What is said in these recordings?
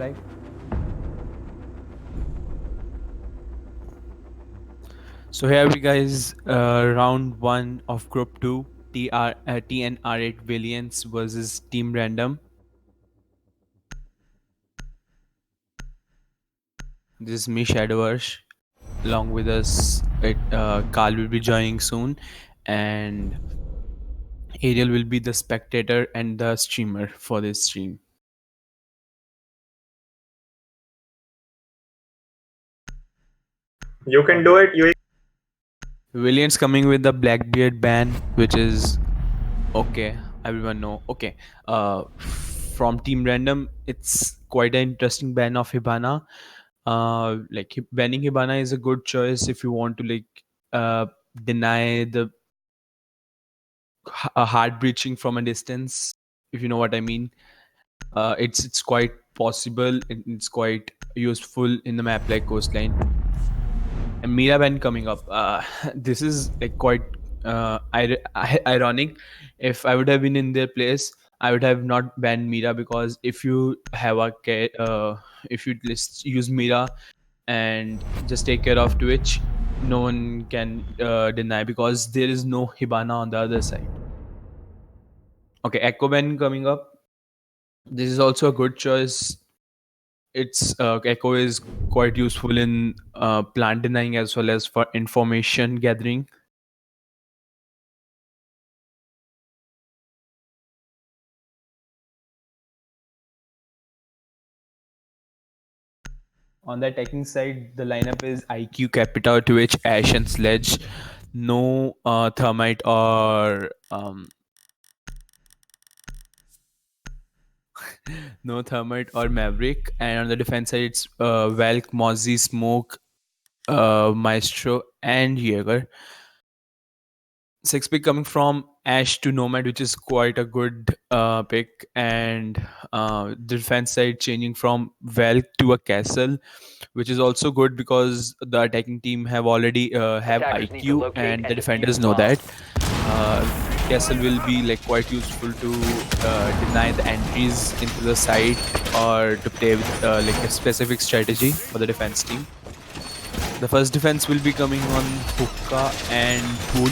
like. So here we guys, round 1 of Group 2, TRN8 Valiants versus Team Random. This is me, Shadowverse. Along with us, Carl will be joining soon, and Ariel will be the spectator and the streamer for this stream. You can do it. Valiants coming with the Blackbeard ban, which is okay. Everyone know. Okay. From Team Random, it's quite an interesting ban of Hibana. Like banning Hibana is a good choice if you want to deny the hard breaching from a distance. If you know what I mean. It's quite possible. It's quite useful in the map like Coastline. And Mira ban coming up. This is like quite ironic. If I would have been in their place, I would have not banned Mira, because if you have if you use Mira and just take care of Twitch, no one can deny, because there is no Hibana on the other side. Okay, Echo ban coming up. This is also a good choice. It's Echo is quite useful in plant denying as well as for information gathering. On the attacking side, the lineup is IQ, Capita, Twitch, Ash, and Sledge. No Thermite or no Thermite or Maverick. And on the defense side, it's Valk, Mozzie, Smoke, Maestro, and Jaeger. 6 pick coming from Ash to Nomad, which is quite a good pick, and the defense side changing from Valk to a Castle, which is also good because the attacking team have already have IQ, and the defenders know that. Castle will be like quite useful to deny the entries into the site, or to play with like a specific strategy for the defense team. The first defense will be coming on Hookah and Pool.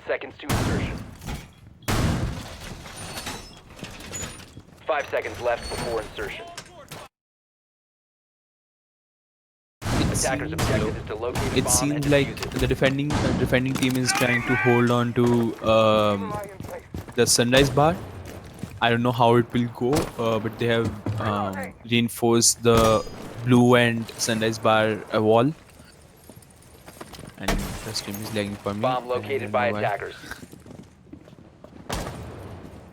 Seconds to insertion. 5 seconds left before insertion. Attacker's objective is to locate a It bomb seems and like defuse it. the defending team is trying to hold on to the Sunrise Bar. I don't know how it will go, but they have reinforced the blue and Sunrise Bar wall. And the stream is lagging for me. Bomb located by attackers.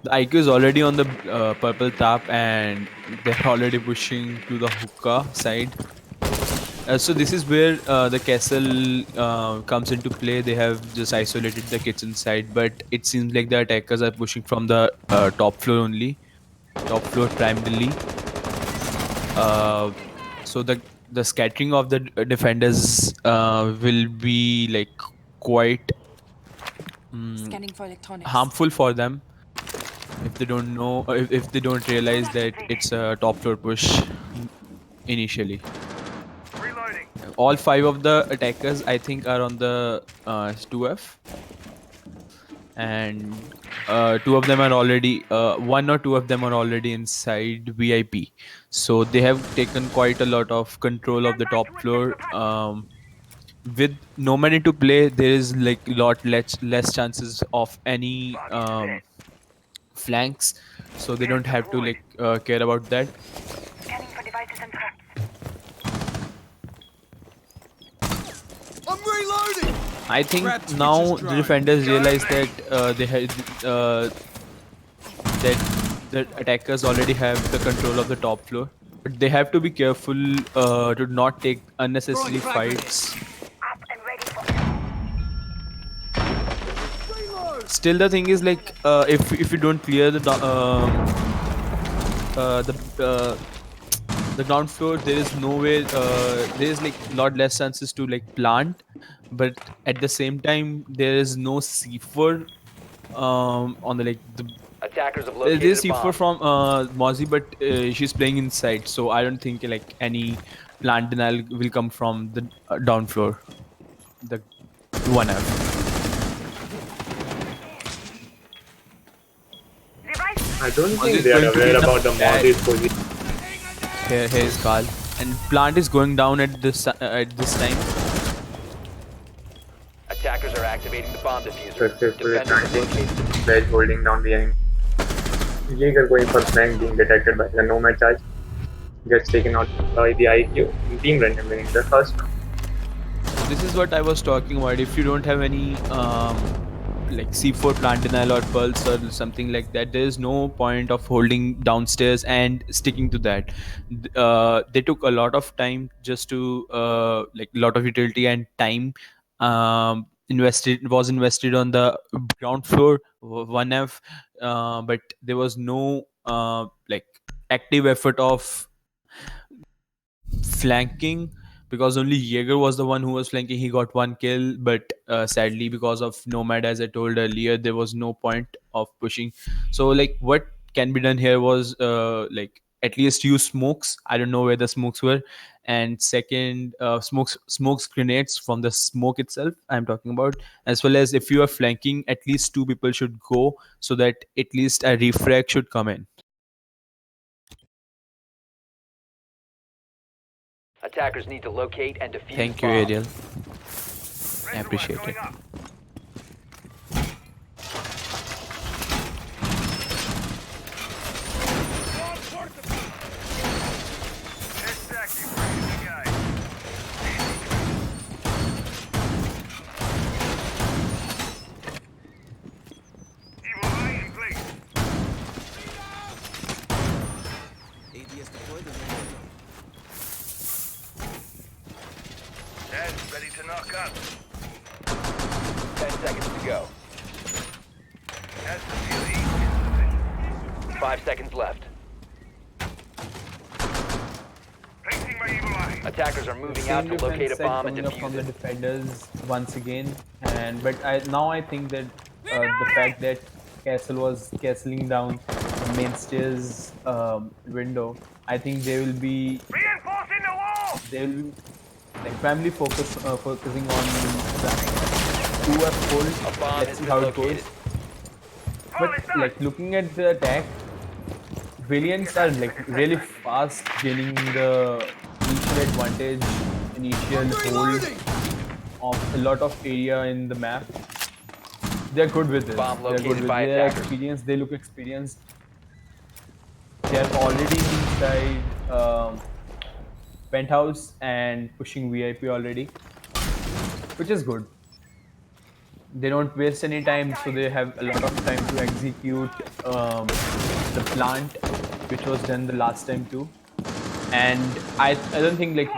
The IQ is already on the purple tap, and they're already pushing to the hookah side. So this is where the castle comes into play. They have just isolated the kitchen side, but it seems like the attackers are pushing from the top floor only. Top floor primarily. So the scattering of the defenders will be like quite harmful for them if they don't know, if they don't realize that it's a top floor push initially. All 5 of the attackers, I think, are on the 2F, and 2 of them are already 1 or 2 of them are already inside VIP. So they have taken quite a lot of control of the top floor. With Nomad into play, there is like lot less chances of any flanks, so they don't have to like care about that. I'm reloading. I think now the defenders realize that they had that the attackers already have the control of the top floor, but they have to be careful to not take unnecessary fights. Still, the thing is like if you don't clear the the ground floor, there is nowhere. There is like a lot less chances to like plant, but at the same time, there is no C4 on the like the Attackers have there's located a C4 bomb. from Mozzie, but she's playing inside, so I don't think like any plant denial will come from the down floor, the 1F. I don't Mozzie think is they are going to be aware in the about the Mozzi's position. Here is Carl, and plant is going down at this time. Attackers are activating the bomb diffuser. Successfully Defenders have planting, located the diffuser. Sledge holding down the enemy. Jaeger going for flank, being detected by the nomad charge. Gets taken out by the IQ. Team random winning the first round. This is what I was talking about. If you don't have any like C4 plant denial or pulse or something like that, there is no point of holding downstairs and sticking to that. They took a lot of time just to like a lot of utility and time invested on the ground floor 1F, but there was no like active effort of flanking, because only Jaeger was the one who was flanking. He got one kill, but sadly, because of Nomad, as I told earlier, there was no point of pushing. So, like, what can be done here was like at least use smokes. I don't know where the smokes were, and second, smokes grenades from the smoke itself. I'm talking about, as well as if you are flanking, at least two people should go so that at least a refrag should come in. Attackers need to locate and defuse Thank you, bombs. Ariel. I appreciate it. Ready to knock up. 10 seconds to go. That's the beauty. 5 seconds left. Placing my evil eye. Attackers are moving out Same to locate a defense set bomb and coming up from defuse the it. defenders once again, and but I think that the fact that Castle was castling down the main stairs window, I think Reinforcing the wall. they will be like primarily focusing on the 2F A hold. bomb Let's has see been how it located. goes. But like looking at the attack, Valiants are like really fast, gaining the initial advantage, initial hold Reloading! of a lot of area in the map. They're good with this. Bomb They're good located with by their attackers. experience. They look experienced. They're already inside penthouse and pushing VIP already, which is good. They don't waste any time, so they have a lot of time to execute the plant, which was done the last time too. And I don't think like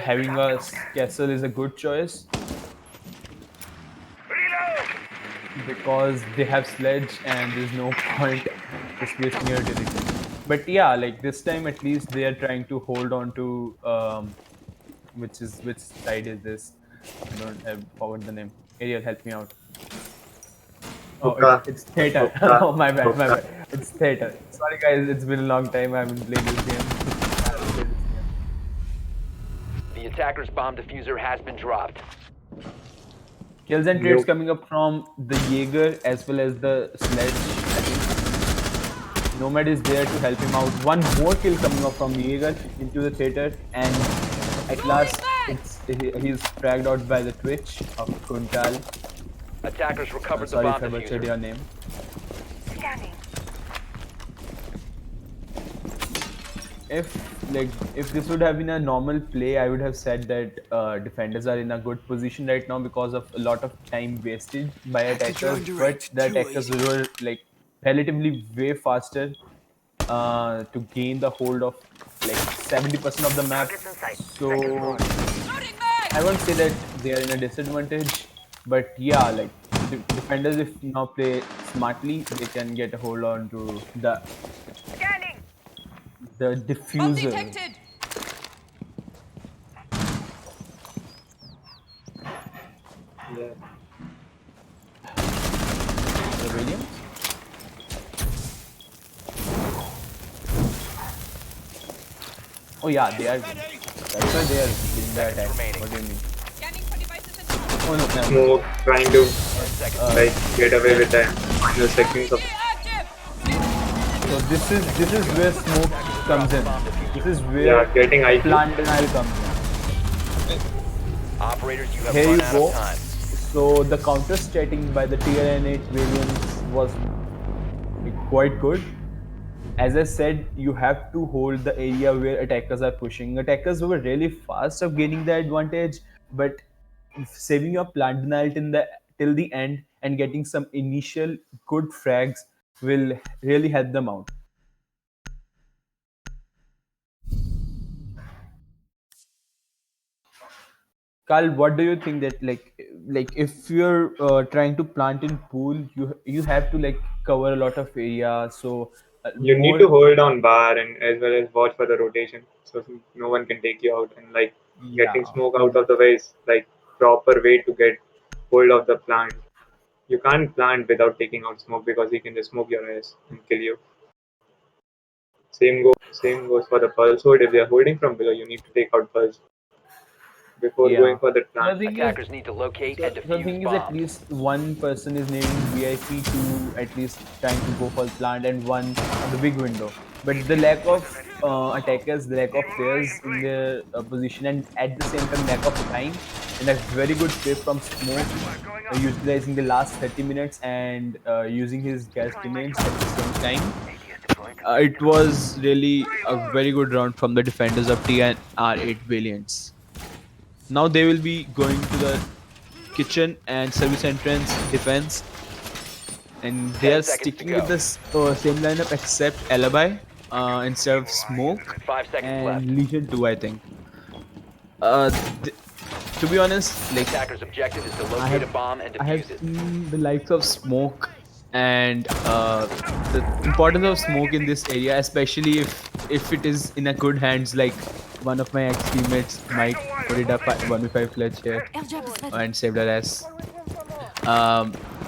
having a castle is a good choice, because they have sledge and there's no point just wasting your utility. But yeah, like this time at least they are trying to hold on to which side is this? I don't have forward the name. Ariel, help me out. Oh, Hookah. it's theater. Hookah. Oh, my bad. Hookah. It's theater. Sorry guys, it's been a long time. I haven't played this game. The attacker's bomb diffuser has been dropped. Kills and trades Nope. coming up from the Jaeger as well as the sledge. I think Nomad is there to help him out. One more kill coming up from Jaeger into the theater, and at last he's fragged out by the Twitch of Kuntal. Attackers recovered the Sorry bomb if I butchered diffuser. your name. If this would have been a normal play, I would have said that defenders are in a good position right now because of a lot of time wasted by attackers. But the attackers were like relatively way faster to gain the hold of like 70% of the map. So I won't say that they are in a disadvantage, but yeah, like defenders, if now play smartly, they can get a hold on to the The Bomb diffuser. detected. Yeah. The Valiants? Oh yeah, they are. That's why they are getting the attack. remaining. What do you mean? Scanning for devices and Oh no, no. Smoke trying to 10 seconds Uh, like get away with the final seconds of. active. So this is where smoke comes in. This is Yeah, where getting IQ. plant denial comes in. Operators, you have Here run you out go. of time. So the counter stating by the TRN8 variants was quite good. As I said, you have to hold the area where attackers are pushing. Attackers were really fast of gaining the advantage, but saving your plant denial till the end and getting some initial good frags will really help them out. Carl, what do you think that like if you're trying to plant in pool, you have to like cover a lot of area, so You need to more. hold on bar and as well as watch for the rotation, so no one can take you out. And like getting Yeah, smoke out of the way is like proper way to get hold of the plant. You can't plant without taking out smoke because he can just smoke your ass and kill you. Same goes for the pulse hold. If they are holding from below, you need to take out pulse before going yeah. for the The plant. thing is, Attackers need to locate so and the defuse thing is, at bombs. least one person is naming VIP to at least trying to go for the plant, and one on the big window. But the lack of attackers, the lack of players in their position, and at the same time lack of time, and a very good play from Smoke, utilizing the last 30 minutes and using his gas grenades at the same time. It was really a very good round from the defenders of TNR8 Valiants. Now they will be going to the kitchen and service entrance defense, and they 10 are seconds to sticking with go. this same lineup except alibi instead of smoke 5 seconds left. and legion 2, I think. uh th- to be honest, like Attacker's objective is to i locate have a bomb and I have defuse it. seen the likes of smoke, and the importance of smoke in this area, especially if it is in a good hands, like one of my ex teammates Mike who did a 1v5 clutch here Airdrop is ready. and saved our ass.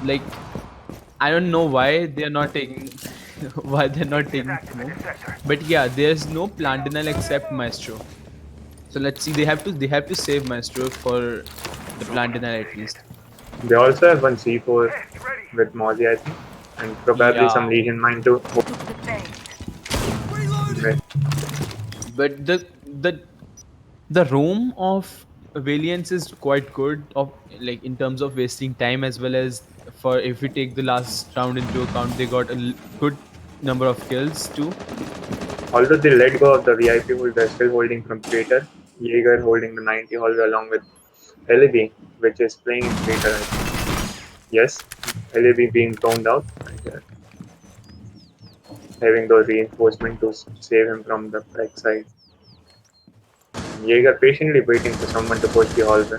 Like I don't know why they're not taking why they're not taking smoke, but yeah, there's no plant denial except Maestro. So let's see. They have to save Maestro for the plant denial at least. They also have one C4 with Mozzie, I think, and probably Yeah, some Legion mine too. Reloading. Right. but the roam of Valiance is quite good of like in terms of wasting time, as well as for if we take the last round into account, they got a good number of kills too. Although they let go of the VIP hold, they're still holding from Crater. Jaeger holding the 90 hallway along with LAB, which is playing in Crater, I think. Yes, LAB being toned out and having those reinforcements to save him from the backside. Jaeger patiently waiting for someone to push the hallway.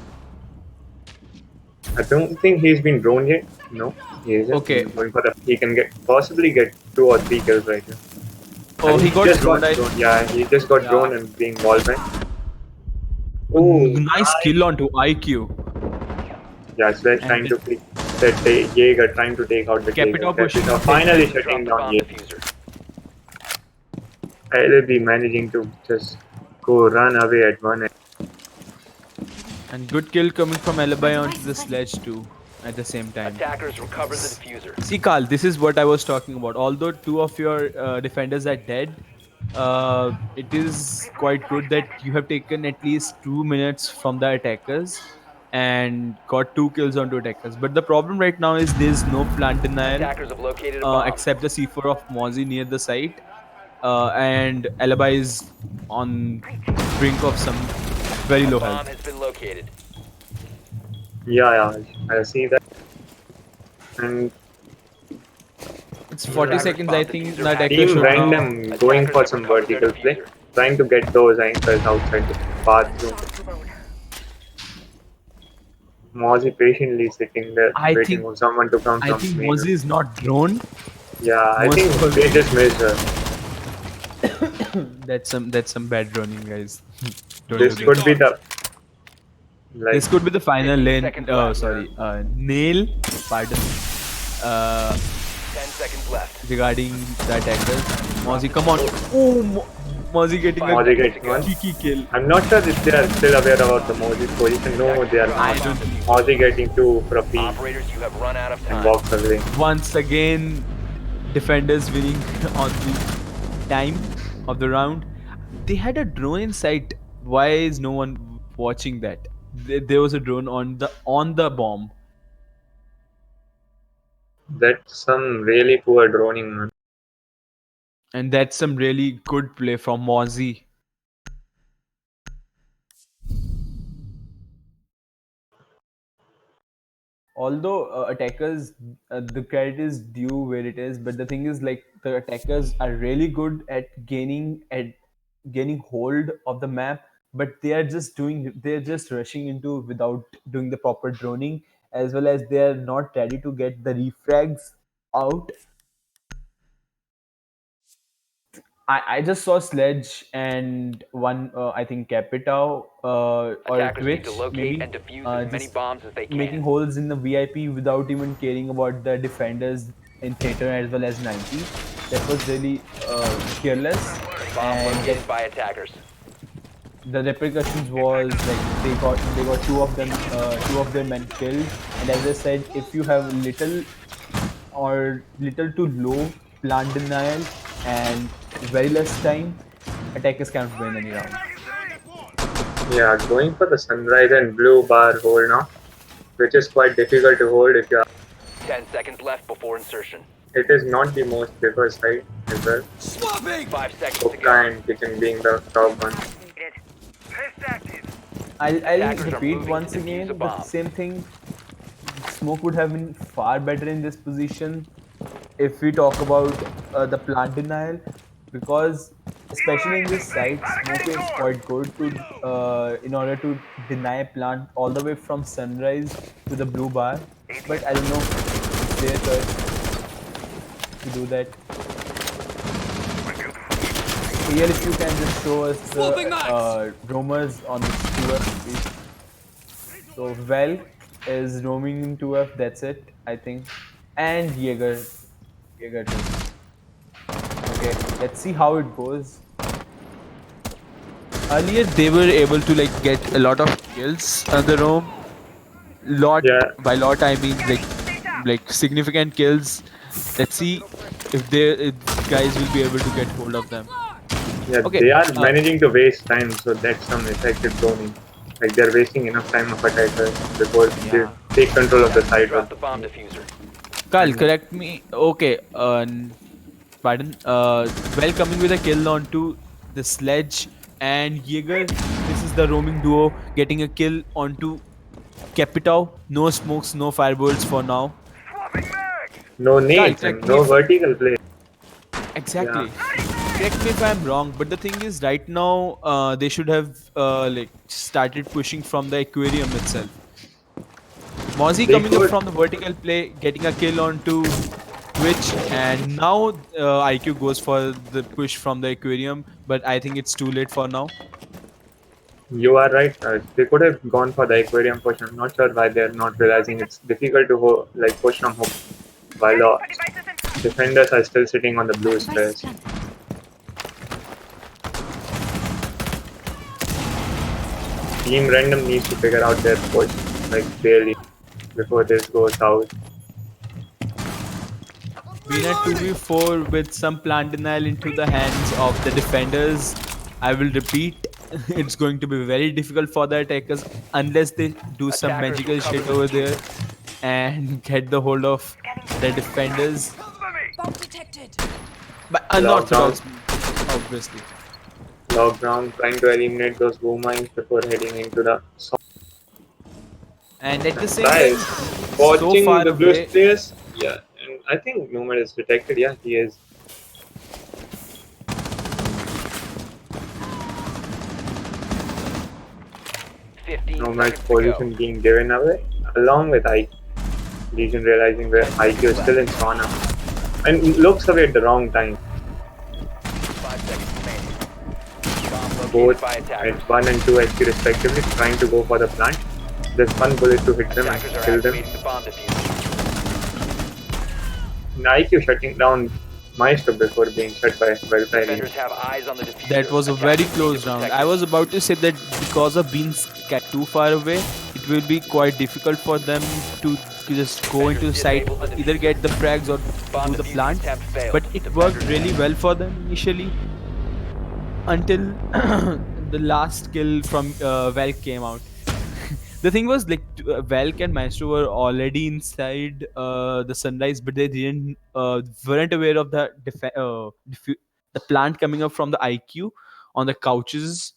I don't think he's been drawn yet. No, he isn't. Okay. He's going for the. He can possibly get 2 or 3 kills right here. I Oh, think he got just got droned. drawn. Yeah, he just got Yeah. drawn and being wallbang. Oh, Nice kill onto IQ. yeah, Sledge And trying to set Jaeger, trying to take out the Capita Jaeger. pushing Capita the finally Drop shutting the down bomb Jaeger. diffuser. LAB managing to just go run away at one end. And good kill coming from Alibi onto the sledge too at the same time. Attackers recover the diffuser. See, Carl, this is what I was talking about. Although two of your defenders are dead, it is quite good that you have taken at least 2 minutes from the attackers and got 2 kills onto attackers. But the problem right now is there's no plant denial Attackers have located a bomb. except the C4 of Mozzie near the site, and Alibi is on brink of some very A low bomb health. has been located. Yeah, I see that. And It's 40 seconds. I think the attacker Team should now. Random going for some vertical play, trying to get those anchors outside the bathroom. Mozzie patiently sitting there, I waiting think for someone to come I from think main. Mozzie is not drone. Yeah, I Most think probably. they just missed her. That's some bad droning, guys. Don't do This that. could be the like This could be the final 15 lane. seconds Oh, left. sorry. Nail. Pardon. Uh, 10 seconds left. regarding the attackers. Mozzie, come on. Oh, Mozzie getting a Mozzie getting one. cheeky kill. I'm not sure if they are still aware about the Mozzie's position. No, they are I not. don't. Mozzie getting two for a P Operators, you have run out of and time. walks away. Once again, defenders winning on the time of the round. They had a drone in sight. Why is no one watching that? There was a drone on the bomb. That's some really poor droning, man. And that's some really good play from Mozzie. Although attackers, the credit is due where it is, but the thing is, like, the attackers are really good at gaining hold of the map, but they're just rushing into without doing the proper droning, as well as they are not ready to get the refrags out. I just saw Sledge and one, I think Capitao or Attackers need Twitch to locate maybe, and defuse as many just bombs as they making can. holes in the VIP without even caring about the defenders in theater as well as 90. That was really careless, Bomb and located by attackers. the repercussions was like they got two of their men killed. And as I said, if you have little to low plant denial and very less time, attackers can't win any round. Yeah, going for the sunrise and blue bar hold now, which is quite difficult to hold if you are. 10 seconds left before insertion. It is not the most preferred side as well. Swapping! 5 seconds to Okta go. and Kitchen being the top one. Test active. I'll Attackers are repeat moving once to defuse again a the bomb. same thing. Smoke would have been far better in this position if we talk about the plant denial, because especially in this site, Smoke is quite good to in order to deny plant all the way from sunrise to the blue bar. But I don't know, it's their choice to do that. Here, if you can just show us Swapping the max! roamers on this 2F, please. So Vel is roaming in 2F, that's it, I think. And Jaeger too. Okay, let's see how it goes. Earlier they were able to like get a lot of kills on the roam. Yeah, By lot I mean like significant kills. Let's see if guys will be able to get hold of them. yeah, Okay, they are managing to waste time, so that's some effective droning. Like they're wasting enough time of attackers before they Yeah. take control of the side. Drop the bomb diffuser. Carl, correct me. Okay, pardon. Well, coming with a kill onto the Sledge and Jaeger. This is the roaming duo getting a kill onto Capitao. No smokes, no fireballs for now. Swapping mags. No nades correct and me no if- vertical play. Exactly. Correct me if I'm wrong, but the thing is, right now they should have like started pushing from the aquarium itself. Mozzie They coming up could. from the vertical play, getting a kill onto Twitch, and now IQ goes for the push from the aquarium, but I think it's too late for now. You are right. They could have gone for the aquarium push. I'm not sure why they're not realizing it's difficult to like push from hook while defenders are still sitting on the blue stairs. Team Random needs to figure out their push like barely before this goes out. Being a 2v4 with some plant denial into the hands of the defenders, I will repeat, it's going to be very difficult for the attackers unless they do some Attackers magical will cover shit the over there and get the hold of the defenders. Bomb detected. But Lockdown. unorthodox, obviously. Lockdown trying to eliminate those boom mines before heading into the And at the same guys. time, so Watching far the blue away. stairs, yeah, and I think Nomad is detected. Yeah, he is. 15 Nomad's seconds to go. position being given away, along with IQ. Legion realizing where IQ is still in sauna and looks away at the wrong time. 5 seconds remaining. both by attackers. at 1 and 2 HP respectively, trying to go for the plant. Just one bullet to hit them and Attackers are kill them. activating the bomb diffuser. Nike shutting down Maestro before being shot by Veltai. Defenders have eyes on the diffuser. That was a very Attackers need close to round. protect I it. was about to say that because of being too far away, it will be quite difficult for them to just go into the site, either get the frags or Bomb do the defusing plant. attempt failed. But it worked really well for them initially until the last kill from Valk came out. The thing was, like, Valk and Maestro were already inside the Sunrise, but they didn't weren't aware of the the plant coming up from the IQ on the couches.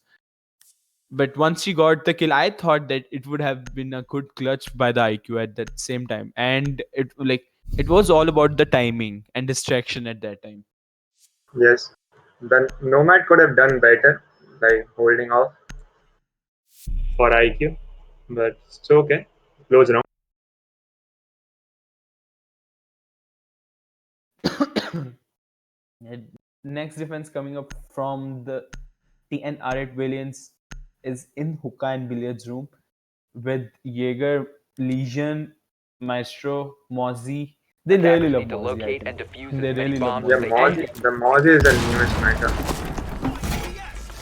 But once she got the kill, I thought that it would have been a good clutch by the IQ at that same time, and it was all about the timing and distraction at that time. Yes, then Nomad could have done better by holding off for IQ, but it's okay. Close round. And next defense coming up from the TRN8 Valiants is in hookah and billiards room with Jaeger, Legion, Maestro, Mozzie. They really Attackers love need to Mozzie. I locate think. and defuse They as many really love bombs Yeah, as they Mozzie. can. The Mozzie is the newest meta.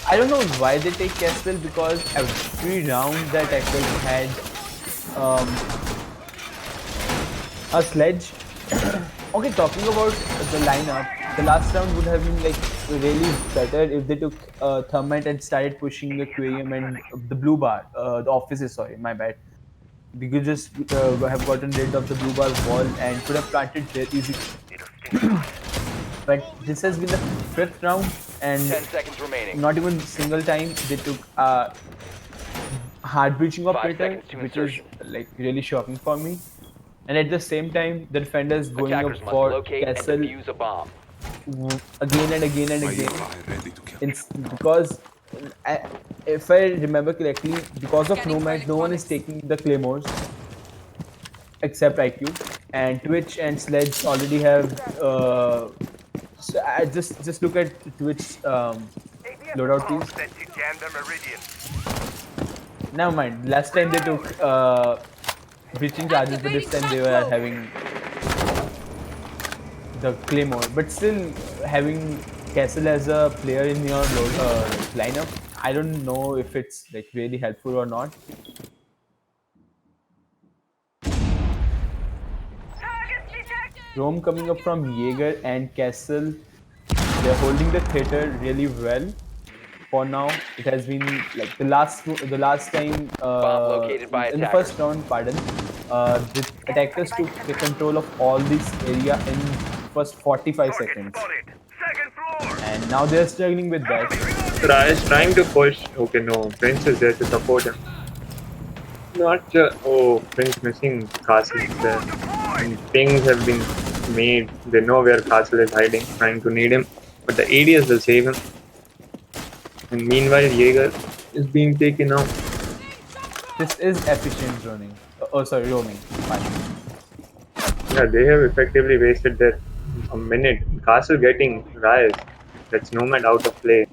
I don't know why they take Castle, because every round that attackers had um, a sledge. Okay, talking about the lineup, the last round would have been like really better if they took Thermite and started pushing the aquarium and the blue bar, the offices. Sorry, my bad. They could just have gotten rid of the blue bar wall and could have planted there easily. But this has been the fifth round, and 10 seconds remaining. not even single time they took hard breaching 5 operator, seconds to which is insertion. like really shocking for me. And at the same time, the defenders going Attackers up must for locate and Castle defuse a bomb. again and again and again. Because if I remember correctly, because of Nomad, no one is taking the claymores except IQ, and Twitch and Sledge already have. So I just look at Twitch loadout piece. Set to jam the meridian. Never mind. Last time they took breaching charges, but this time they were having the claymore. But still, having Castle as a player in your lineup, I don't know if it's like really helpful or not. Rome coming up from Jaeger and Castle. They're holding the theater really well. For now, it has been like the last time Bomb located by in the attackers. first round. Pardon, the attackers took the control of all this area in first 45 seconds, Spotted. Second floor. and now they're struggling with that. Raj trying to push. Okay, no. Prince is there to support him. Not oh, Prince missing Castle is there. And things have been made. They know where Castle is hiding, trying to need him. But the ADS will save him. And meanwhile, Jaeger is being taken out. This is efficient roaming. Oh, sorry, roaming. Fine. Yeah, they have effectively wasted their a minute. Castle getting Rise. That's Nomad out of play.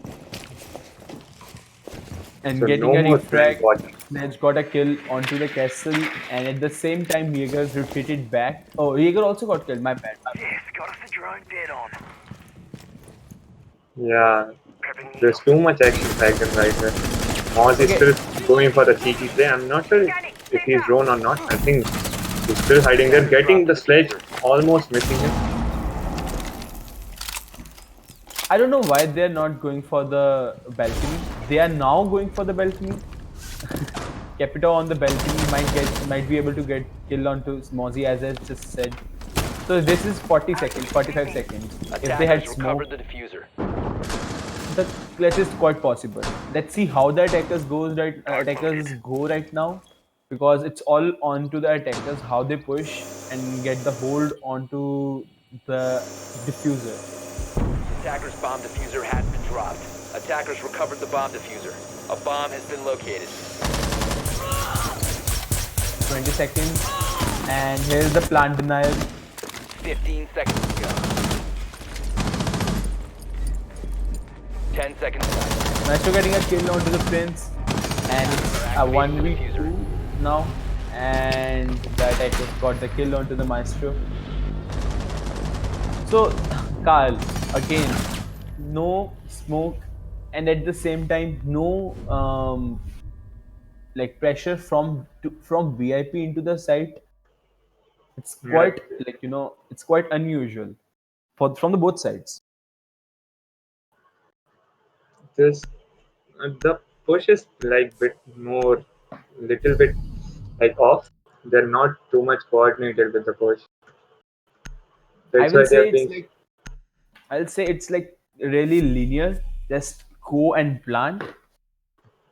And So getting no a more refrag, watching. Sledge got a kill onto the castle, and at the same time, Jaeger retreated back. Oh, Jaeger also got killed. My bad. Yes, got us the drone dead on. Yeah, Prepping there's too much action taken right there. Moz is Okay. still going for the cheeky play. I'm not sure if he's drone or not. I think he's still hiding there. Getting the sledge, almost missing him. I don't know why they're not going for the balcony. They are now going for the balcony. Capito on the balcony might be able to get kill onto Mozzie, as I just said. So this is 40 seconds, 45 seconds. If they had Attackers smoke, recovered the diffuser. the clutch is quite possible. Let's see how the attackers go right now, because it's all onto the attackers how they push and get the hold onto the diffuser. Attackers' bomb diffuser has been dropped. Attackers recovered the bomb diffuser. A bomb has been located. 20 seconds, and here's the plant denial. 15 seconds to go. 10 seconds left. Maestro getting a kill onto the Prince, and it's a Activating the 1v2 now, and the attackers got the kill onto the Maestro. So, Carl, again, no smoke, and at the same time, no like pressure from VIP into the site. It's Yeah, quite like it's quite unusual from the both sides. just the push is like bit more, little bit like off. They're not too much coordinated with the push. I That's will why they're say it's being like I'll say it's like really linear. Just go and plant. Just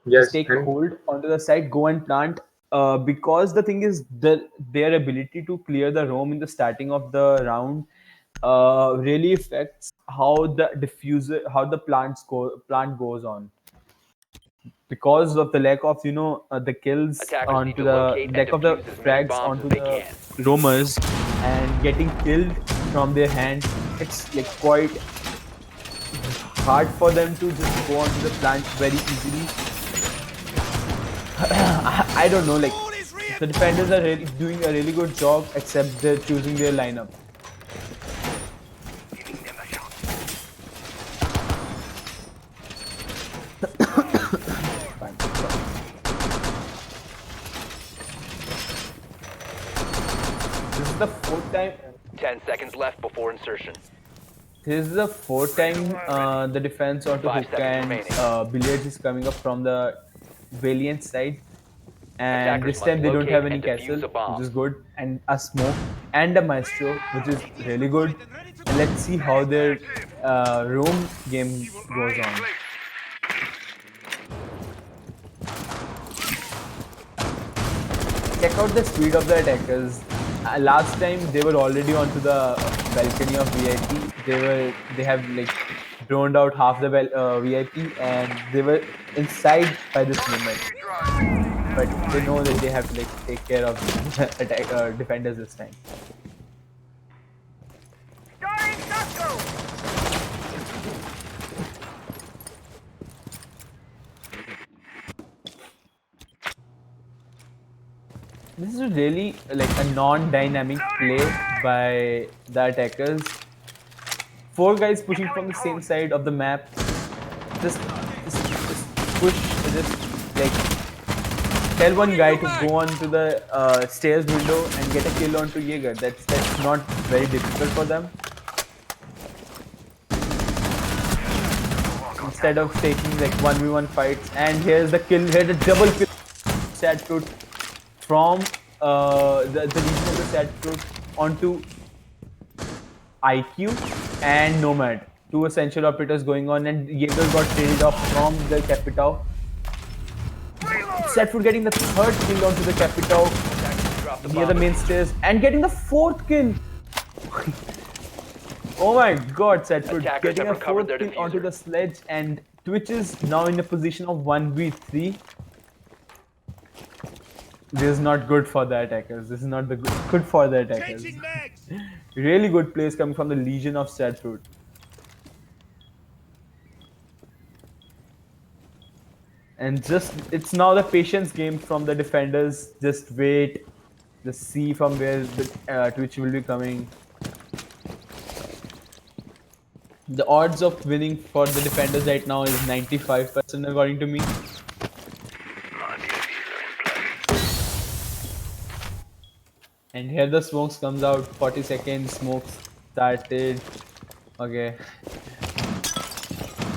yes, take and hold onto the site, go and plant. Because the thing is, their ability to clear the roam in the starting of the round really affects how the plant goes on. Because of the lack of the kills Attackers need onto to the locate and lack of the defuse as many frags bombs as onto they the can. roamers and getting killed from their hand, it's like quite hard for them to just go onto the plant very easily. I don't know, like All is real. the defenders are really doing a really good job, except they're choosing their lineup. Giving them a shot. Fine. This is the fourth time. 10 seconds left before insertion. This is the fourth time the defense onto 5 hook seconds and remaining. billiards is coming up from the Valiant side. And Attackers this must time they don't have locate any and defuse castle, a which bomb. is good, and a smoke and a maestro, which is really good. And let's see how their roam game goes Eyes on. clear. Check out the speed of the attackers. Last time they were already onto the balcony of VIP. They have like droned out half the VIP, and they were inside by this moment. Enemy drone. But they know that they have to like take care of defenders this time. Starting shotgun. This is really like a non-dynamic play by the attackers. Four guys pushing from the same side of the map. Just push. Just like tell one guy to go onto the stairs window and get a kill onto Jaeger. That's not very difficult for them. Instead of taking like 1v1 fights, and here's the kill. Here's the double kill. Sad fruit from the region of the sad fruit onto IQ and Nomad. Two essential operators going on, and Jaeger got traded off from the Capitao. Sadfoot getting the third kill onto the Capitao Attackers drop the near the bomb main diffuser. stairs and getting the fourth kill. Oh my god, Sadfoot Attackers getting have a recovered fourth their kill onto diffuser. the sledge, and Twitch is now in a position of 1v3. This is not good for the attackers. This is not the good for the attackers. Changing mags. Really good plays coming from the Legion of Sadfoot. And just it's now the patience game from the defenders. Just wait, just see from where the Twitch will be coming. The odds of winning for the defenders right now is 95% according to me. And here the smokes comes out. 40 seconds. Smokes started. Okay.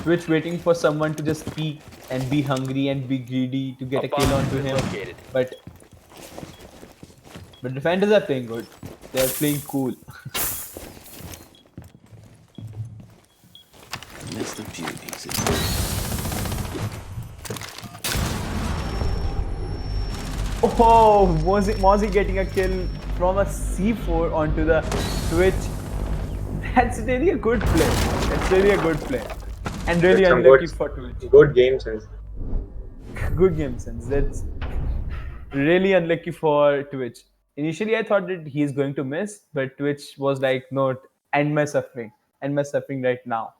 Twitch waiting for someone to just peek and be hungry and be greedy to get A a kill bomb has onto been him. located. But defenders are playing good. They are playing cool. That's the beauty. Oh, Mozzie getting a kill from a C4 onto the Twitch. That's really a good play. That's really a good play. And really It's some unlucky for Twitch. good game sense. Good game sense. That's really unlucky for Twitch. Initially, I thought that he's going to miss, but Twitch was like, no, end my suffering. End my suffering right now.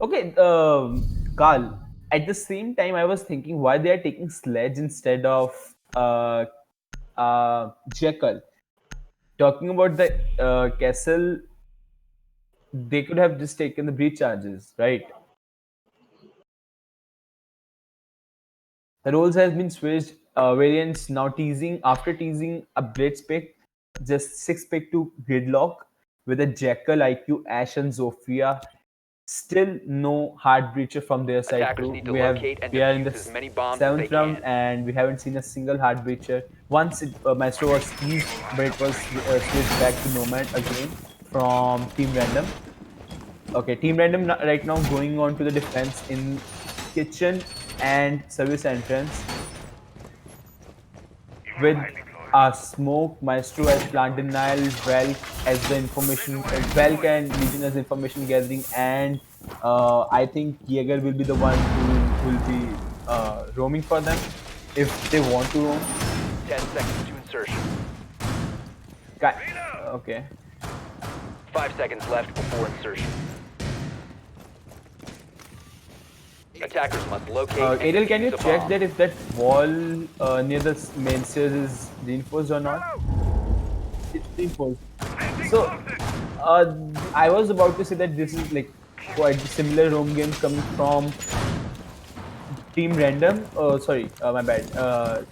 Okay, Carl. At the same time, I was thinking why they are taking Sledge instead of Jekyll. Talking about the castle, they could have just taken the breach charges, right? The roles has been switched. Variants now teasing after teasing a Blitz pick, just 6 pick to Gridlock with a Jekyll, IQ, Ash, and Zofia. Still no hard breacher from their side Attackers too. need to locate and We are in the defuse as many bombs as they seventh round can. and we haven't seen a single hard breacher. Once Maestro was teased, but it was switched back to Nomad again from Team Random. Okay, Team Random right now going on to the defense in kitchen and service entrance with a smoke maestro as plant denial, Velk as the information, Velk and Legion as information gathering, and I think Jaeger will be the one who will be roaming for them if they want to roam. 10 seconds to insertion. Okay. 5 seconds left before insertion. Attackers must locate and Ariel, can you defuse a check bomb. that if that wall near the main stairs is reinforced or not? It's reinforced. So, I was about to say that this is like quite similar roam games coming from Team Random. Sorry, my bad.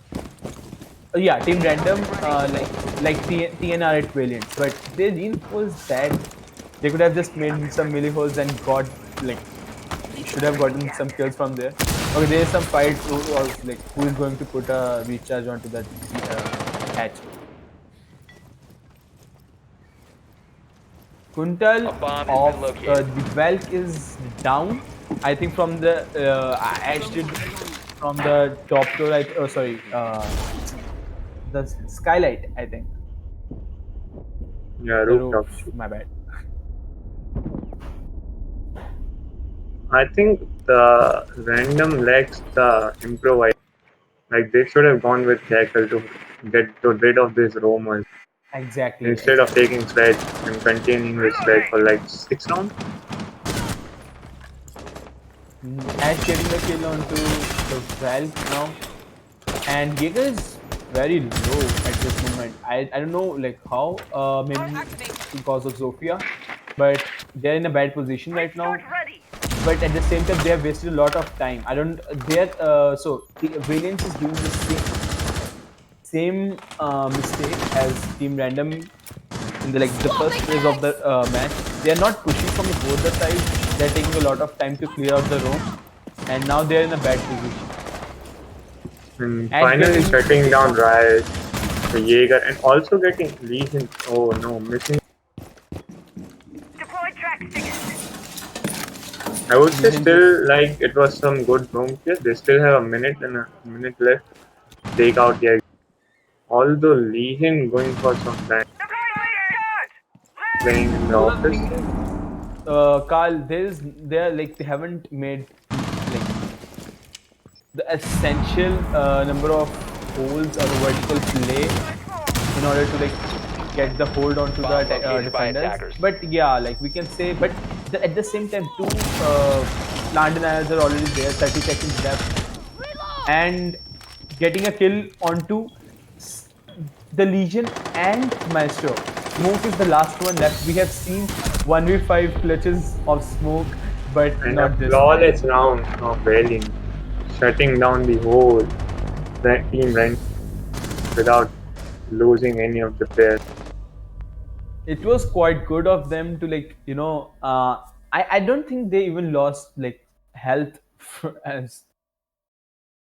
Yeah, Team Random, TNR8 Valiants, but they reinforced that. They could have just made some melee holes and got like should have gotten some kills from there. Okay, there is some fight who is going to put a recharge onto that hatch. Kuntal A bomb has of been located. the Valk is down. I think from the Ash did from the top floor. The skylight. I think Yeah, the rooftop. roof. My bad. I think the random lacks the improvise. Like they should have gone with Jackal to get rid of these roamers Exactly. instead of Exactly. taking Sledge and continuing with Sledge for like 6 rounds. Ash getting the kill onto the Valk now, and Jaeger is very low at this moment. I don't know like how. Maybe because of Zofia, but they're in a bad position right now. Sword ready. But at the same time, they have wasted a lot of time. I don't. They're so the Valiants is doing the same mistake as Team Random in the first phase of the match. They are not pushing from both the sides. They're taking a lot of time to clear out the roam, and now they're in a bad position. And Ash finally getting shutting down Riot, the Jaeger, and also getting Legion. Oh no, missing. Deploy track stickers. I would say Legion still like it was some good room here. They still have a minute and a minute left. Take out Jaeger. Although Legion going for some time playing in the So the office. thing is, Carl, they haven't made like the essential number of holes or the vertical play in order to like get the hold onto the Bomb located by defenders. attackers. But yeah, like we can say, but at the same time, two plant denials are already there, 30 seconds left, and getting a kill onto s- the Legion and Maestro. Smoke is the last one left. We have seen 1v5 clutches of Smoke, but And a not this time. flawless round of Valiant, shutting down the whole team rank without losing any of the players. It was quite good of them to I don't think they even lost like health as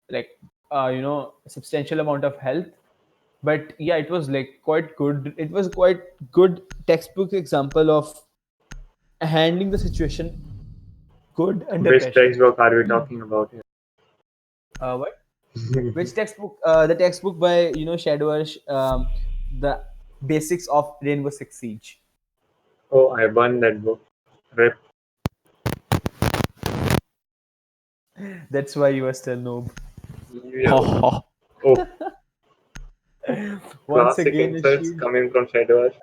like a substantial amount of health, but yeah, it was like quite good. It was quite good textbook example of handling the situation good under Which pressure. textbook are we talking about here? What? Which textbook? The textbook by Shadowrush, the basics of Rainbow Six Siege. Oh, I burned that book. Rip. That's why you are still noob. Yo. Oh, Once classic again, a insults shield. coming from Shadowrush.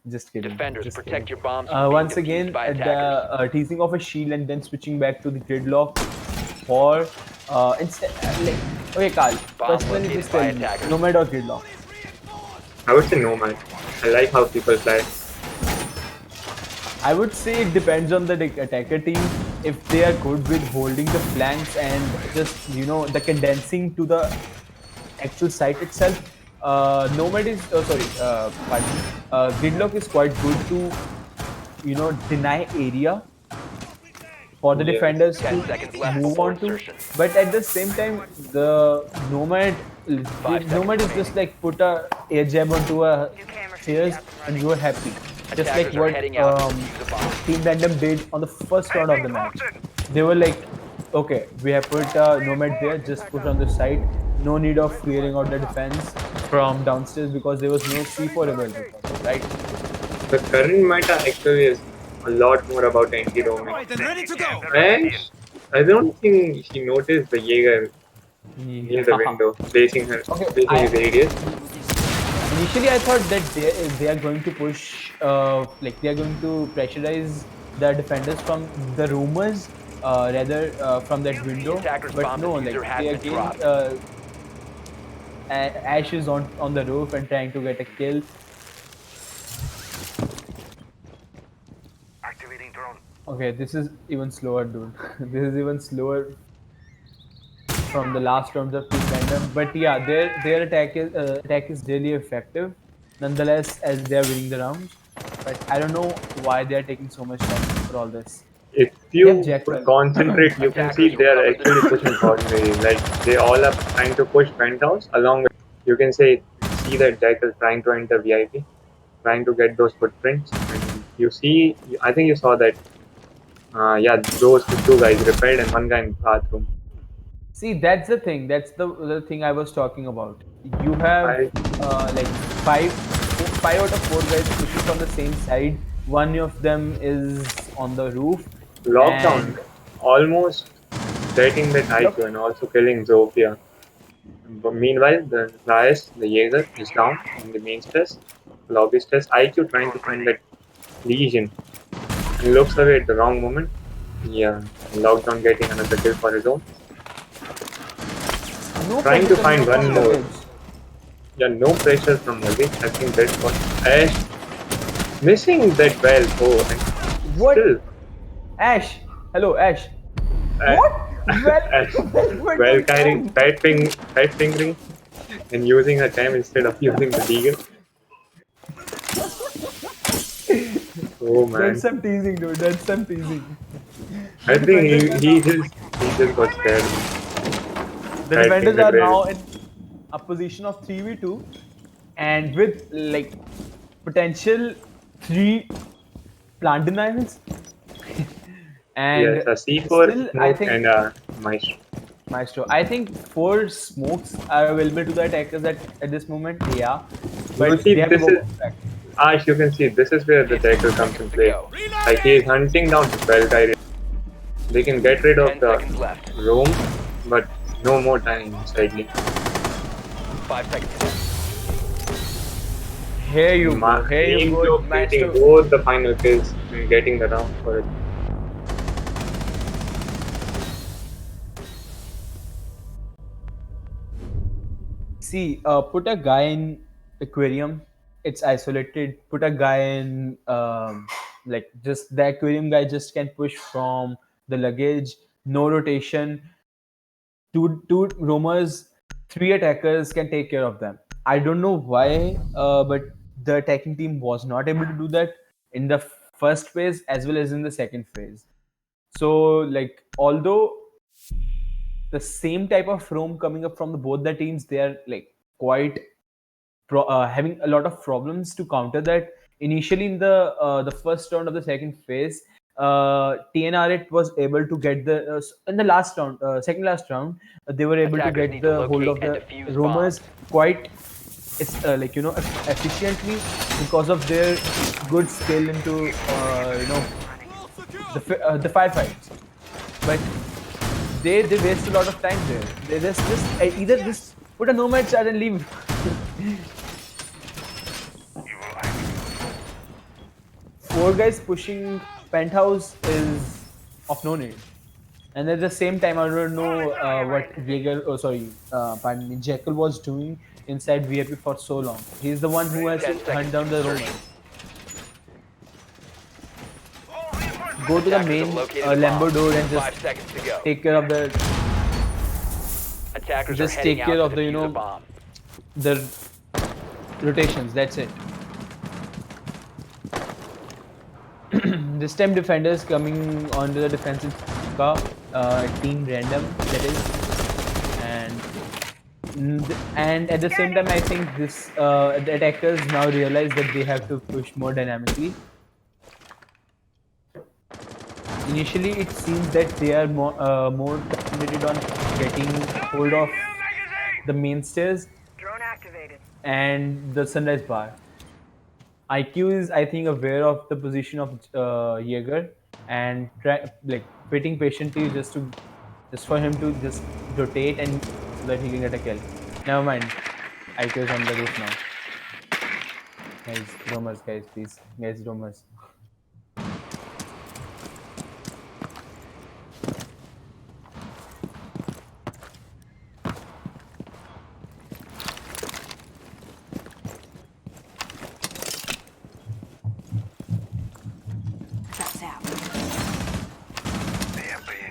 Just kidding. Defenders, Just protect kidding. your bombs from being Once defused again, by the attackers. teasing of a shield and then switching back to the gridlock for instead like okay, Carl. Bomb Personally, located just by tell me, attackers. nomad or gridlock. I would say nomad. I like how people fly. I would say it depends on the attacker team. If they are good with holding the flanks and just the condensing to the actual site itself, nomad is pardon me, gridlock is quite good to deny area for the Yes. defenders 10 to seconds left move before on to. insertion. But at the same time, the 5 nomad seconds is just remaining. like put a air jab onto a New camera should be stairs up and and running. you are happy. Just like Attackers are what heading out to defuse a bomb. Team Random did on the first round of the match. Caution! They were like, okay, we have put nomad there, just put on the site. No need of clearing out the defense from downstairs because there was no C4 available for them, right? The current meta actually is a lot more about anti-roaming. Right, then ready to go. And I don't think she noticed the Jaeger near the Yeah. window, Okay, facing his radius. initially I thought that they are going to push, like they are going to pressurize the defenders from the rumors, rather from that window. Attacker's But bomb no, diffuser like has they been again, dropped. Ash is on the roof and trying to get a kill. Activating drone. Okay, this is even slower, dude. This is even slower from the last rounds of Team Random. But yeah, their attack is really effective, nonetheless, as they are winning the rounds. But I don't know why they are taking so much time for all this. If They have you Jack well. concentrate, you can see they are actually pushing coordinately. Like they all are trying to push penthouse along with. You can see that Jackal trying to enter VIP, trying to get those footprints. And you see, I think you saw that. Yeah, those two guys repaired and one guy in bathroom. See, that's the thing. That's the thing I was talking about. You have I like five out of four guys pushing from the same side. One of them is on the roof, lockdown and almost getting that yep. IQ and also killing Zofia. But meanwhile, the Rias, the Jaeger, is down in the main stress, lobby stress. IQ trying to find that Legion and looks away at the wrong moment. Yeah, lockdown getting another kill for his own. No Trying to pressure find coming one from more. luggage. Yeah, no pressure from luggage. I think that's what Ash missing that well. Oh, and What? still Ash. Hello, Ash. uh, What? Ash Well, well carrying, fat fingering, and using her time instead of using the deagle. Oh man, That's some teasing, dude. That's some teasing. I The think defenders are he just got scared. the Fat defenders are fingered now well. in a position of 3v2, and with like potential 3 plant denials, and Yes, a C4 still I smoke think and a maestro. Maestro. I think 4 smokes are available to the attackers at this moment. Yeah, You but see, they have to this go is back. Ash. You can see this is where the 15 tackle comes in seconds to play. go. Like he is hunting down his Valkyrie. They can get rid of 10 the seconds left. roam, but no more time sadly. 5 seconds. Here you go. Here you Aim go, to getting Maestro. both the final kills and getting the round for it. See, put a guy in aquarium. It's isolated. Put a guy in like just the aquarium guy just can push from the luggage. No rotation. Two roamers, 3 attackers can take care of them. I don't know why, but the attacking team was not able to do that in the first phase as well as in the second phase. So, like, although the same type of roam coming up from both the teams, they are like quite having a lot of problems to counter that. Initially, in the first round of the second phase, TNR8 was able to get in the last round, second last round, they were able to Attackers get need to the hold locate of and the defuse roamers bombs. quite. It's like efficiently because of their good skill into the firefights, but they waste a lot of time there. They just either just put a nomad chart and leave. 4 guys pushing penthouse is of no need. And at the same time, I don't know what pardon me, Jekyll was doing inside VIP for so long. He's the one who has 10 to seconds hunt down to the insertion. Roman. Go to the Attackers main have located a Lambo bomb. door and 5 just seconds to go. take care of the Attackers just are heading take care out of to the defuse a bomb. the rotations. That's it. This time defenders coming onto the defensive car, team random that is, and at the same time I think this the attackers now realize that they have to push more dynamically. Initially, it seems that they are more concentrated on getting hold of the mainstays Drone activated. and the sunrise bar. IQ is, I think, aware of the position of Jaeger and waiting patiently just for him to just rotate and so that he can get a kill. Never mind, IQ is on the roof now. Guys, roamers, guys, please, guys, roamers. That's out. Guys released.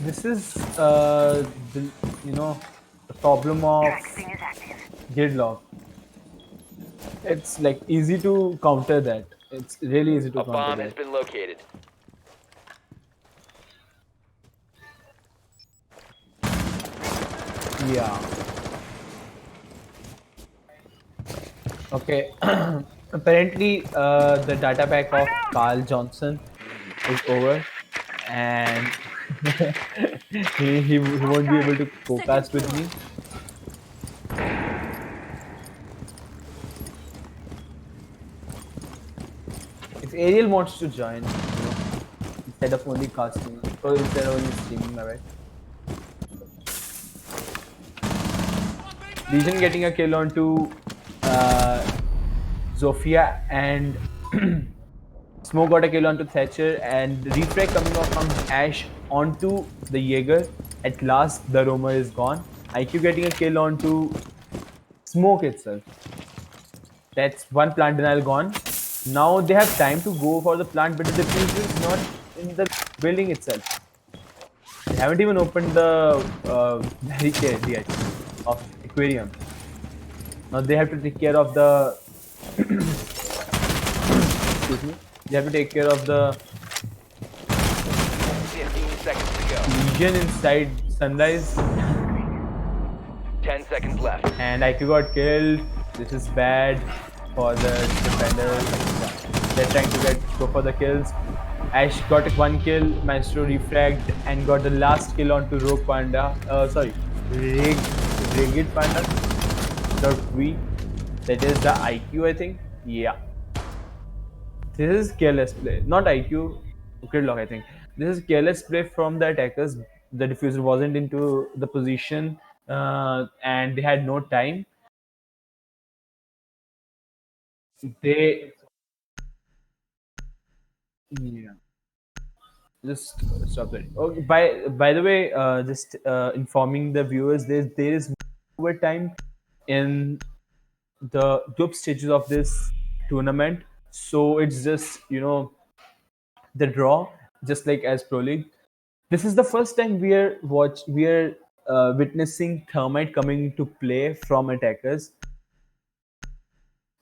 This is the the problem of Tracking is active. gridlock. It's like easy to counter that. It's really easy to A counter bomb has that. been located. Yeah. Okay. Apparently, the data pack of Carl Johnson is over, and he won't be able to co-cast with me. If Ariel wants to join, instead of only casting, or instead of only streaming, alright. Legion getting a kill onto Zofia, and Smoke got a kill onto Thatcher, and refrag coming off from Ash onto the Jaeger. At last, the Roamer is gone. IQ getting a kill onto Smoke itself. That's one plant denial gone. Now they have time to go for the plant, but the diffuser is not in the building itself. They haven't even opened the barricade yet of aquarium. Now they have to take care of the. Excuse me. They have to take care of the 15 seconds to go. legion inside Sunrise, 10 seconds left. and IQ got killed. This is bad for the defenders. They're trying to go for the kills. Ash got one kill, Maestro refragged and got the last kill onto Rogue Panda. Rigid Panda. .3. That is the IQ, I think. Yeah. This is careless play. Not IQ, gridlock, I think. This is careless play from the attackers. The diffuser wasn't into the position and they had no time. They. Yeah. Just stop that. Okay, by the way, just informing the viewers, there is overtime in the group stages of this tournament, so it's just the draw, just like as Pro League. This is the first time we are witnessing Thermite coming into play from attackers.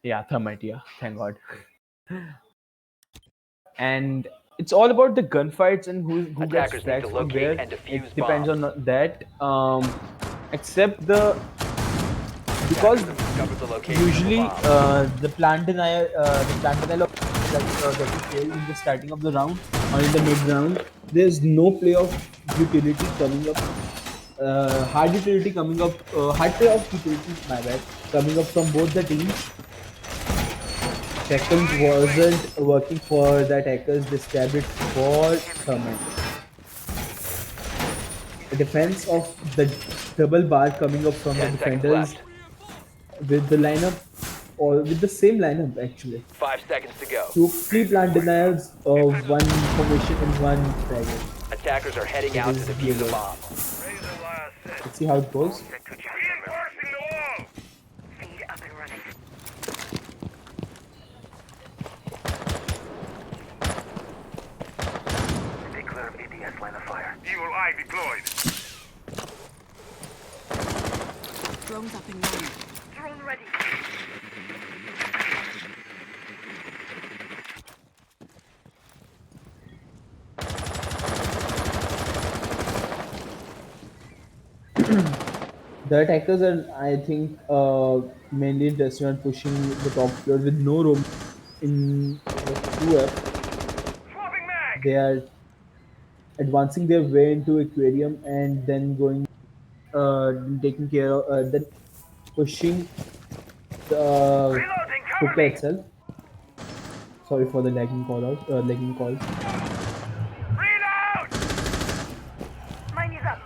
Yeah, Thermite. Yeah, thank God. And it's all about the gunfights and who gets Attackers need frags to from locate where. and defuse It depends bombs. on that. Except because Attackers have discovered the location usually of a bomb. the plant denial that you failed in the starting of the round or in the mid round, there's no play of utility coming up. Hard utility coming up. Hard play of utility, my bad, coming up from both the teams. Second wasn't working for the attackers. They stabbed it for Thermite. The defense of the double bar coming up from the 10 seconds defenders left. with the lineup all with the same lineup actually. 5 seconds to go. Three plant denials, one formation, and one fragment. Attackers are heading It out to is defuse a Jaeger. bomb. Let's see how it goes. Feed up and running. Stay clear of ADS line of fire. Evil eye deployed. Drones up and running. Drone ready. The attackers are, I think, mainly interested in pushing the top floor with no room in the 2F. Swapping mag. They are advancing their way into aquarium and then going, taking care of, then pushing the Reloading. Cover hookah me. itself. Sorry for the lagging call out, lagging calls. Reload. Mine is up.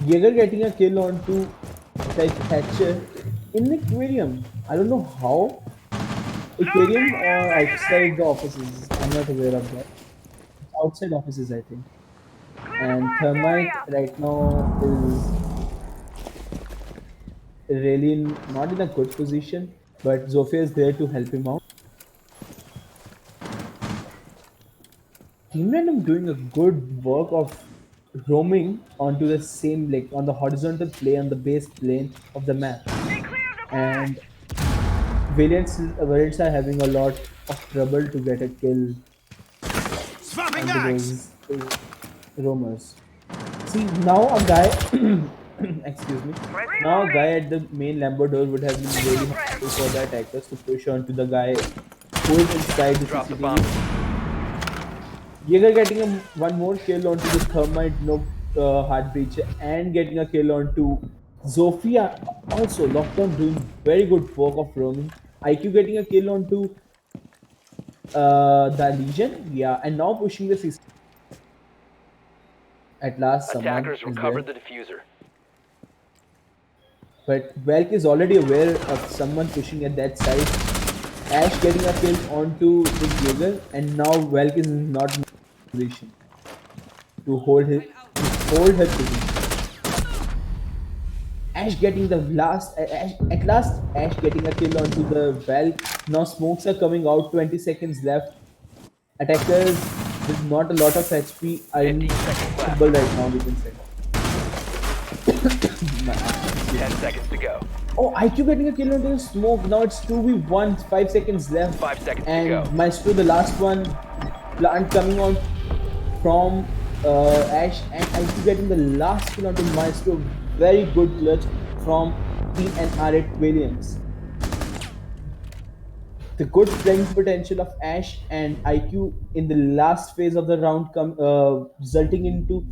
Jaeger getting a kill onto Thatcher in the aquarium. I don't know how. Aquarium or outside the offices. I'm not aware of that. Outside offices, I think. And Thermite right now is really not in a good position, but Zofia is there to help him out. Team Random doing a good work of roaming onto the same, like on the horizontal plane, on the base plane of the map. And Valiants are having a lot of trouble to get a kill Swapping onto mags! those roamers. See, now a guy, excuse me, now a guy at the main Lambo door would have been really helpful for the attackers to push onto the guy who is inside the Drop the bomb. CCTV. Jaeger getting one more kill onto the Thermite no heart breacher and getting a kill onto Zofia. Also, Lockdown doing very good work of roaming. IQ getting a kill onto the Legion, yeah, and now pushing the CC. At last, someone Attackers is there. recovered the diffuser. But Velk is already aware of someone pushing at that side. Ash getting a kill onto the Jaeger, and now Velk is not in a position to hold her position. Ash getting the last, at last, Ash getting a kill onto the Velk. Now smokes are coming out, 20 seconds left. Attackers with not a lot of HP are 15 seconds left. invincible right now, we can say. 10 seconds to go. Oh, IQ getting a kill onto the smoke. Now it's 2v1, 5 seconds left. 5 seconds to And go. Maestro, the last one, plant coming on from Ash, and IQ getting the last kill onto Maestro. Very good clutch from TRN8 Valiants. The good playing potential of Ash and IQ in the last phase of the round resulting into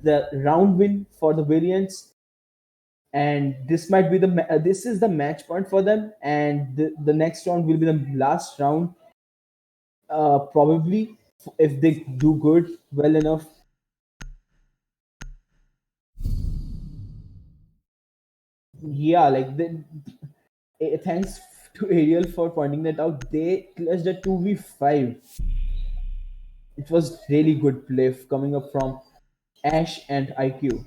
the round win for the Valiants. And this might be this is the match point for them, and the next round will be the last round, probably, if they do good well enough. Yeah, like thanks to Ariel for pointing that out. They clutched a 2v5. It was really good play coming up from Ash and IQ.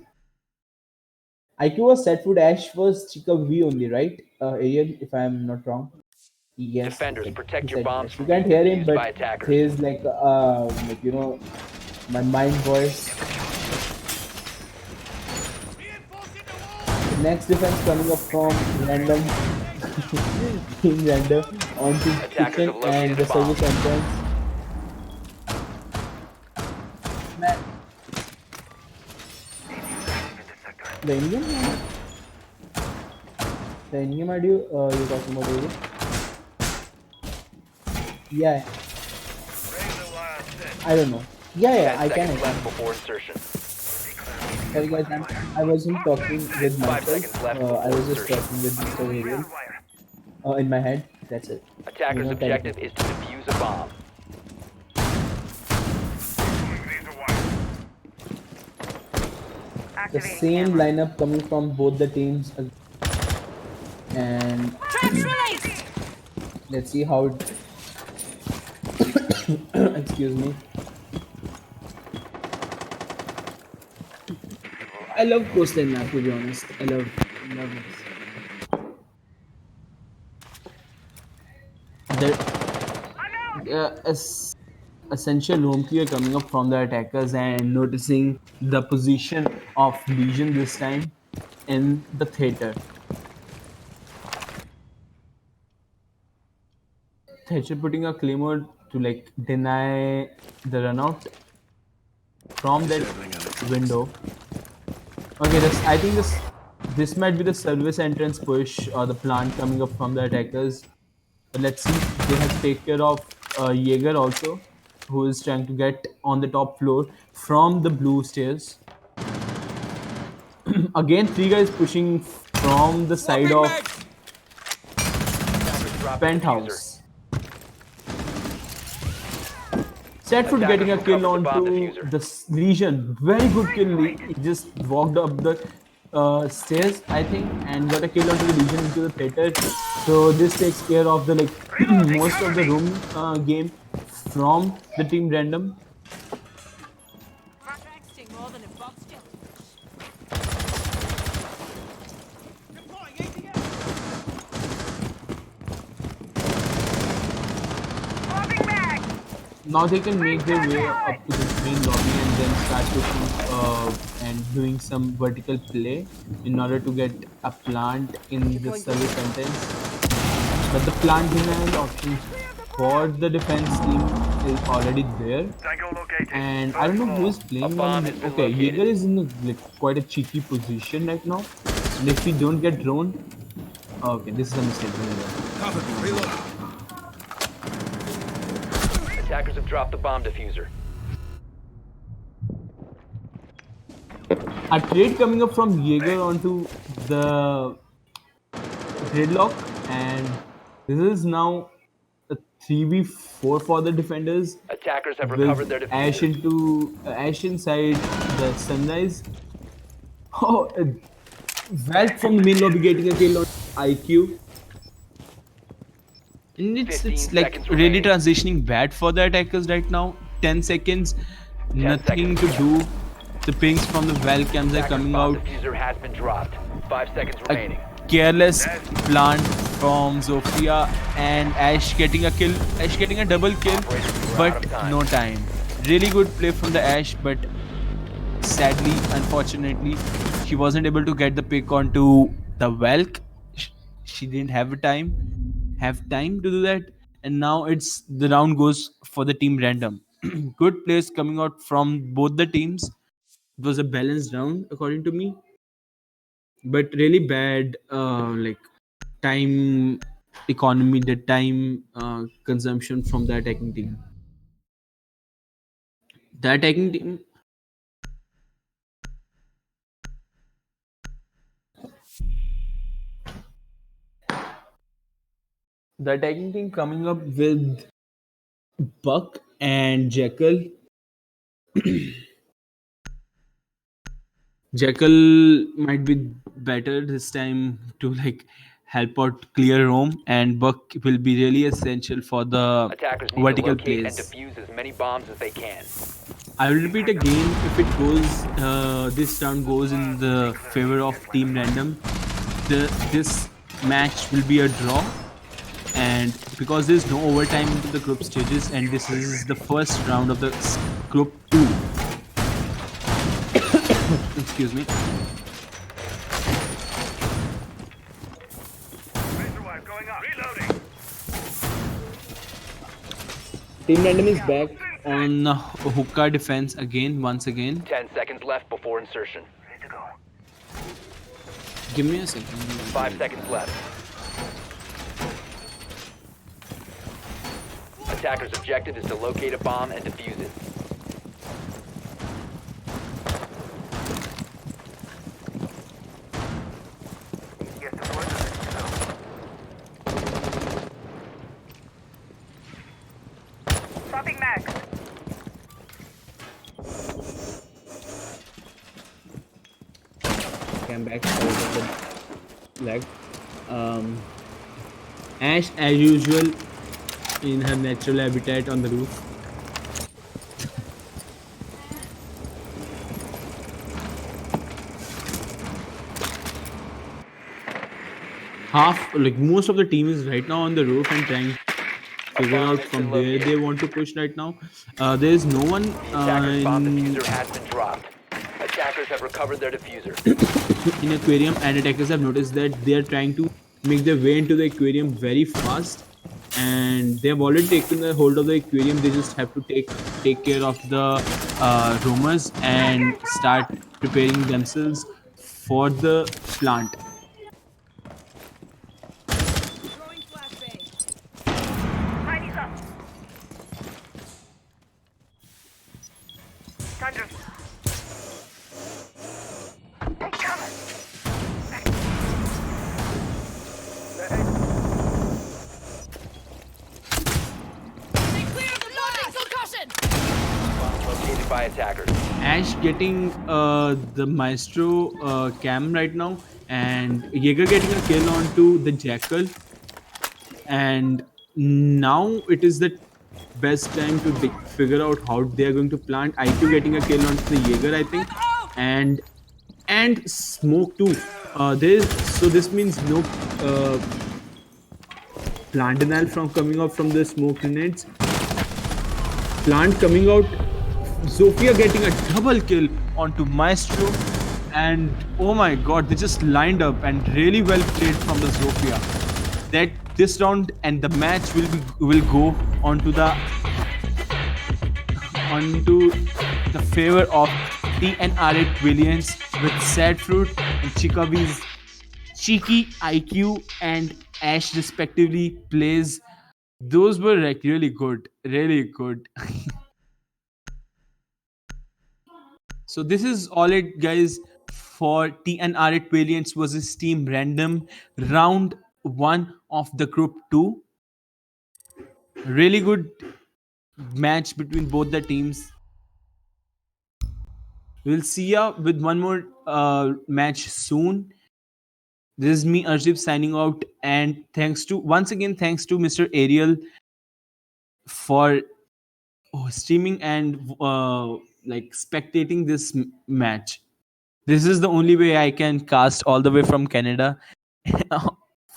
IQ was set foot, Ash was Chica V only, right? Ariel, if I am not wrong. Yes, Defenders, okay. protect He your said bombs yes. from You can't being hear him, defused by but attackers. his like my mind voice. The next defense coming up from random, being random onto Attackers kitchen have located and the a bomb. service entrance. Man. The Indian one? The Indian ID you're talking about Ariel? Yeah, I don't know. Yeah, 10 I seconds can. left before insertion. Sorry guys, I wasn't talking with 5 myself. seconds left I was just before talking with Mr. Ariel. In my head. That's it. Attackers' You know, objective is to defuse a bomb. The Activating same camera. lineup coming from both the teams. and Traps released! let's see how it excuse me. I love coastline map, to be honest. I love this. There essential roam clear coming up from the attackers and noticing the position of Legion this time in the theater. Thatcher putting a claymore to like deny the runout from that window. Okay, I think this might be the service entrance push or the plant coming up from the attackers. But let's see. They have to take care of Jaeger also, who is trying to get on the top floor from the blue stairs. Again, three guys pushing from the side Swapping of mags! Attackers dropped the diffuser. penthouse. Setfoot Attackers getting a kill recovered the bomb onto diffuser. the Legion. Very good kill. He just walked up the stairs, I think, and got a kill onto the Legion into the theater. So this takes care of the like most of the room game from the team random. Drags sting more than a box jellyfish. Deploying ATM! Swapping mag! Now they can make their way up to the main lobby and then start pushing and doing some vertical play in order to get a plant in the service sentence. But the plant denial option for the defense team is already there. Tango located. And I don't know who is A playing bomb on. has been Okay, located. Jaeger is in quite a cheeky position right now. And if we don't get drone, okay, this is a mistake. Cover me, reload. Attackers have dropped the bomb diffuser. A trade coming up from Jaeger onto the gridlock, and this is now a 3v4 for the defenders Attackers have recovered their with Ash diffuser. Ash inside the Sunrise. Oh, Valk from the main lobby getting a kill on IQ. And 15 it's like seconds really remaining. transitioning bad for the attackers right now. 10 seconds, 10 nothing seconds. to do. The pings from the Valk cams are Attackers coming bomb out. diffuser has been dropped. 5 seconds remaining. Careless plant from Zofia and Ash getting a kill. Ash getting a double kill, Operators, we're out but of time. no time. Really good play from the Ash, but sadly, unfortunately, she wasn't able to get the pick onto the Valk. She didn't have time to do that, and now it's the round goes for the team random. Good plays coming out from both the teams. It was a balanced round according to me, but really bad like time economy, the time consumption from the attacking team. The attacking team coming up with Buck and Jekyll. Jekyll might be better this time to like help out clear roam, and Buck will be really essential for the Attackers need to vertical locate and plays. defuse as many bombs as they can. I will repeat again, if it goes this round goes in the favor of team random, this match will be a draw, and because there's no overtime into the group stages and this is the first round of the group 2. Excuse me. Razor wire going up. Reloading. Team random is back on hookah defense once again. 10 seconds left before insertion. Ready to go. Give me a second. 5 seconds left. Attacker's objective is to locate a bomb and defuse it. Yes, the boys are ready to go. Swapping mag. Came back out of the leg. Um, Ash, as usual, in her natural habitat on the roof. Half, like most of the team is right now on the roof and trying to A figure bomb out has been from where they located. want to push right now. There is no one The attacker's bomb in diffuser has been dropped. Attackers have recovered their diffuser. in aquarium, and attackers have noticed that they are trying to make their way into the aquarium very fast, and they have already taken the hold of the aquarium. They just have to take care of the roamers and start preparing themselves for the plant. Throwing flashbang. Mighty's up. Thunder. Take cover. Stay clear of the blast! Concussion! Bomb located by attackers. Ash getting the Maestro cam right now, and Jaeger getting a kill onto the Jackal. And now it is the best time to figure out how they are going to plant. IQ getting a kill onto the Jaeger, I think, and Smoke too. So this means no plant denial from coming out from the smoke grenades. Plant coming out. Zofia getting a double kill onto Maestro, and oh my god, they just lined up and really well played from the Zofia. That this round and the match will go onto the favor of TNR8 Valiants with Sad Fruit and Chikabi's Cheeky, IQ, and Ash respectively plays. Those were like really good, really good. So this is all it, guys, for TNR8 Valiants versus Team Random round one of the group two. Really good match between both the teams. We'll see ya with one more match soon. This is me, Arshdeep, signing out, and thanks to Mr. Ariel for streaming and like spectating this match. This is the only way I can cast all the way from Canada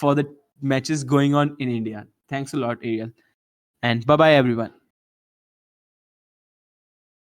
for the matches going on in India. Thanks a lot, Ariel. And bye bye, everyone.